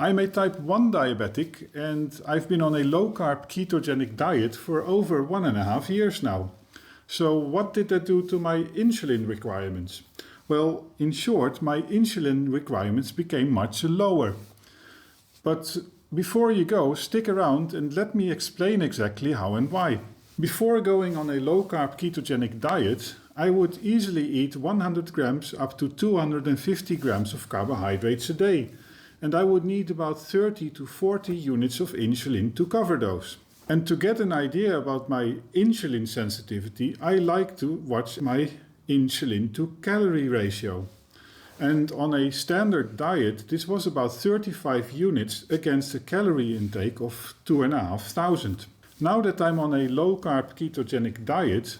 I'm a type 1 diabetic and I've been on a low-carb ketogenic diet for over 1.5 years now. So what did that do to my insulin requirements? Well, in short, my insulin requirements became much lower. But before you go, stick around and let me explain exactly how and why. Before going on a low-carb ketogenic diet, I would easily eat 100 grams up to 250 grams of carbohydrates a day. And I would need about 30 to 40 units of insulin to cover those. And to get an idea about my insulin sensitivity, I like to watch my insulin to calorie ratio. And on a standard diet, this was about 35 units against a calorie intake of 2,500. Now that I'm on a low-carb ketogenic diet,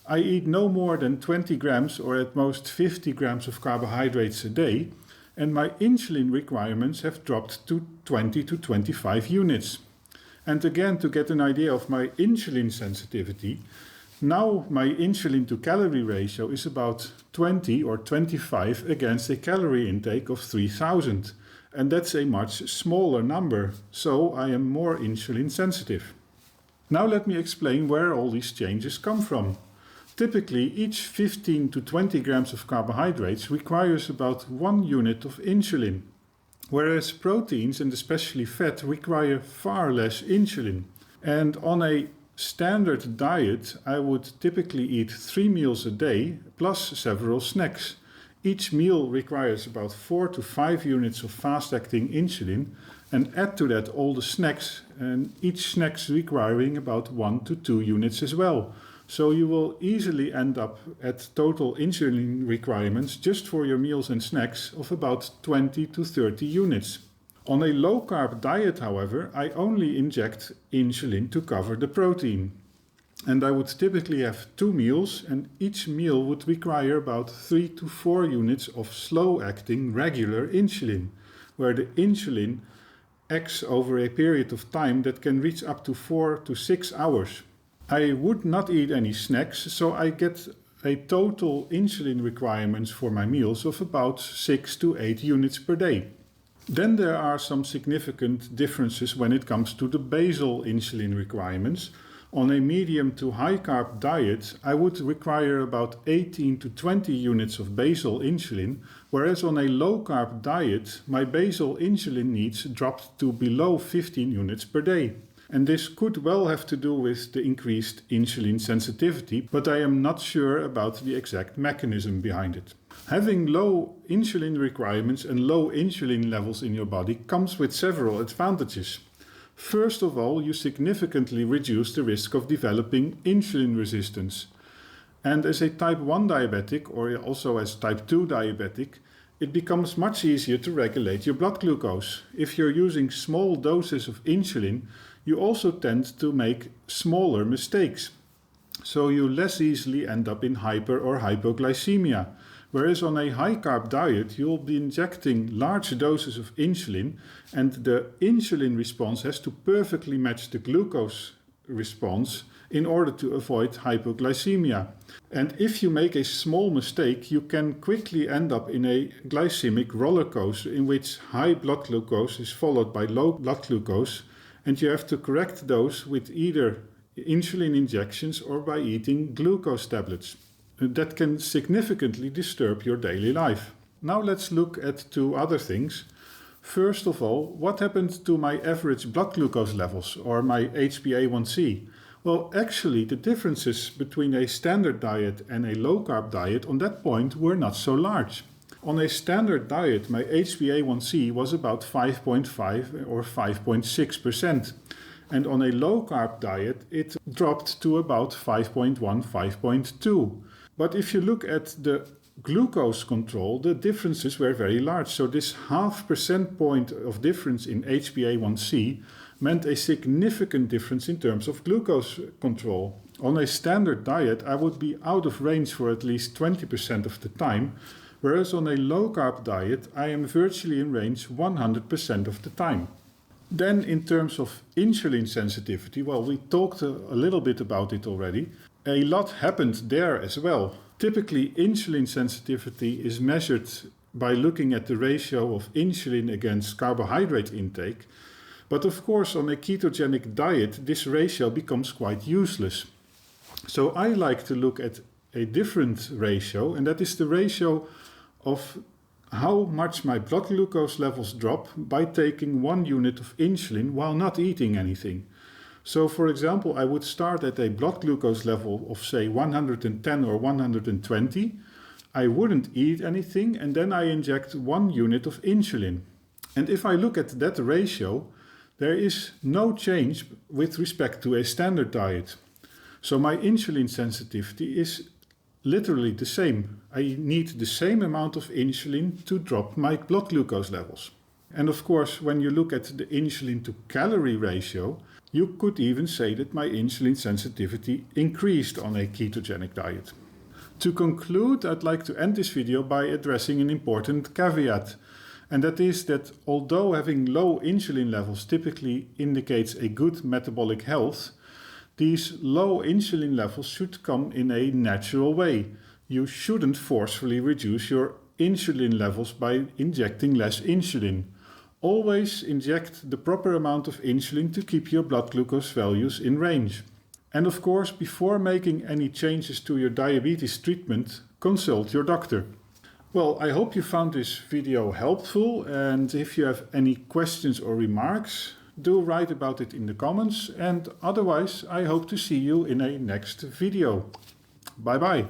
I eat no more than 20 grams or at most 50 grams of carbohydrates a day, and my insulin requirements have dropped to 20 to 25 units. And again, to get an idea of my insulin sensitivity, now my insulin to calorie ratio is about 20 or 25 against a calorie intake of 3,000. And that's a much smaller number, so I am more insulin sensitive. Now let me explain where all these changes come from. Typically, each 15 to 20 grams of carbohydrates requires about 1 unit of insulin, whereas proteins and especially fat require far less insulin. And on a standard diet, I would typically eat 3 meals a day plus several snacks. Each meal requires about 4 to 5 units of fast-acting insulin, and add to that all the snacks, and each snack's requiring about 1 to 2 units as well. So you will easily end up at total insulin requirements just for your meals and snacks of about 20 to 30 units. On a low-carb diet, however, I only inject insulin to cover the protein. And I would typically have 2 meals, and each meal would require about 3 to 4 units of slow-acting regular insulin, where the insulin acts over a period of time that can reach up to 4 to 6 hours. I would not eat any snacks, so I get a total insulin requirements for my meals of about 6 to 8 units per day. Then there are some significant differences when it comes to the basal insulin requirements. On a medium to high carb diet, I would require about 18 to 20 units of basal insulin, whereas on a low carb diet, my basal insulin needs dropped to below 15 units per day. And this could well have to do with the increased insulin sensitivity, but I am not sure about the exact mechanism behind it. Having low insulin requirements and low insulin levels in your body comes with several advantages. First of all, you significantly reduce the risk of developing insulin resistance. And as a type 1 diabetic, or also as type 2 diabetic, it becomes much easier to regulate your blood glucose. If you're using small doses of insulin, you also tend to make smaller mistakes. So you less easily end up in hyper or hypoglycemia. Whereas on a high-carb diet, you'll be injecting large doses of insulin, and the insulin response has to perfectly match the glucose response in order to avoid hypoglycemia. And if you make a small mistake, you can quickly end up in a glycemic roller coaster in which high blood glucose is followed by low blood glucose, and you have to correct those with either insulin injections or by eating glucose tablets. That can significantly disturb your daily life. Now let's look at 2 other things. First of all, what happened to my average blood glucose levels, or my HbA1c? Well, actually the differences between a standard diet and a low-carb diet on that point were not so large. On a standard diet, my HbA1c was about 5.5 or 5.6%. And on a low-carb diet, it dropped to about 5.1, 5.2. But if you look at the glucose control, the differences were very large. So this 0.5 percentage point of difference in HbA1c meant a significant difference in terms of glucose control. On a standard diet, I would be out of range for at least 20% of the time, whereas on a low-carb diet, I am virtually in range 100% of the time. Then in terms of insulin sensitivity, well, we talked a little bit about it already. A lot happened there as well. Typically, insulin sensitivity is measured by looking at the ratio of insulin against carbohydrate intake. But of course, on a ketogenic diet, this ratio becomes quite useless. So I like to look at a different ratio, and that is the ratio of how much my blood glucose levels drop by taking 1 unit of insulin while not eating anything. So for example, I would start at a blood glucose level of say 110 or 120. I wouldn't eat anything, and then I inject 1 unit of insulin. And if I look at that ratio, there is no change with respect to a standard diet. So my insulin sensitivity is literally the same. I need the same amount of insulin to drop my blood glucose levels. And of course, when you look at the insulin to calorie ratio, you could even say that my insulin sensitivity increased on a ketogenic diet. To conclude, I'd like to end this video by addressing an important caveat. And that is that although having low insulin levels typically indicates a good metabolic health, these low insulin levels should come in a natural way. You shouldn't forcefully reduce your insulin levels by injecting less insulin. Always inject the proper amount of insulin to keep your blood glucose values in range. And of course, before making any changes to your diabetes treatment, consult your doctor. Well, I hope you found this video helpful, and if you have any questions or remarks, do write about it in the comments, and otherwise I hope to see you in a next video. Bye bye.